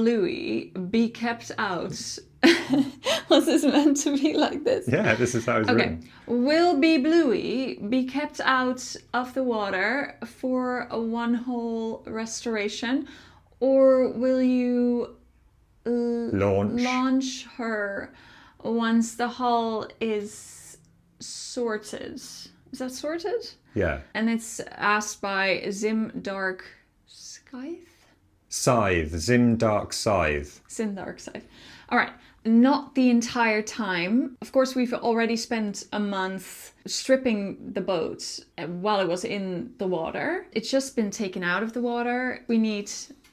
Bluey be kept out? Was this meant to be like this? Yeah, this is how it's written. Will Bluey be kept out of the water for a one-hole restoration, or will you launch her once the hull is sorted? Is that sorted? Yeah. And it's asked by Zim Dark Scythe? Zim Dark Scythe. Zim Dark Scythe. All right. Not the entire time. Of course, we've already spent a month stripping the boat while it was in the water. It's just been taken out of the water. We need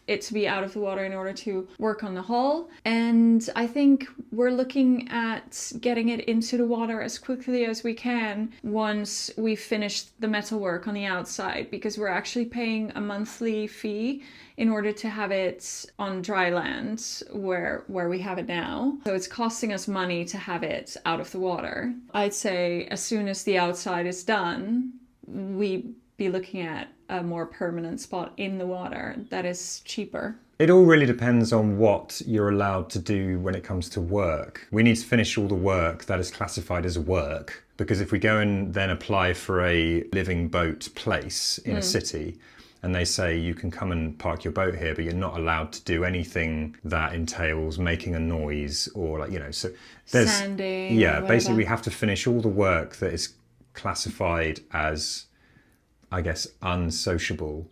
it to be out of the water in order to work on the hull. And I think we're looking at getting it into the water as quickly as we can once we've finished the metal work on the outside, because we're actually paying a monthly fee in order to have it on dry land where we have it now. So it's costing us money to have it out of the water. I'd say as soon as the outside is done, we be looking at a more permanent spot in the water that is cheaper. It all really depends on what you're allowed to do when it comes to work. We need to finish all the work that is classified as work, because if we go and then apply for a living boat place in a city, and they say you can come and park your boat here, but you're not allowed to do anything that entails making a noise or so there's sanding. Yeah, basically we have to finish all the work that is classified as, I guess, unsociable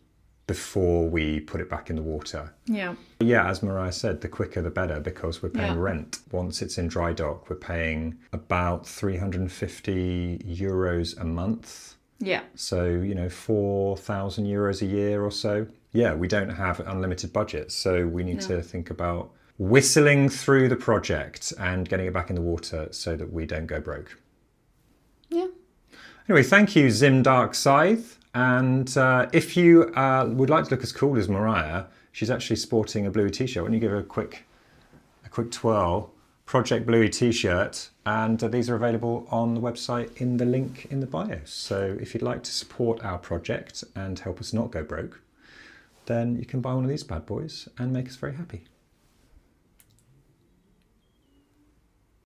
before we put it back in the water. Yeah. Yeah, as Mariah said, the quicker the better, because we're paying rent. Once it's in dry dock, we're paying about 350 euros a month. Yeah. So, 4,000 euros a year or so. Yeah, we don't have unlimited budget, so we need to think about whistling through the project and getting it back in the water so that we don't go broke. Yeah. Anyway, thank you, Zim Dark Scythe. And if you would like to look as cool as Mariah, she's actually sporting a Bluey T-shirt. Why don't you give her a quick twirl? Project Bluey T-Shirt. And these are available on the website in the link in the bio. So if you'd like to support our project and help us not go broke, then you can buy one of these bad boys and make us very happy.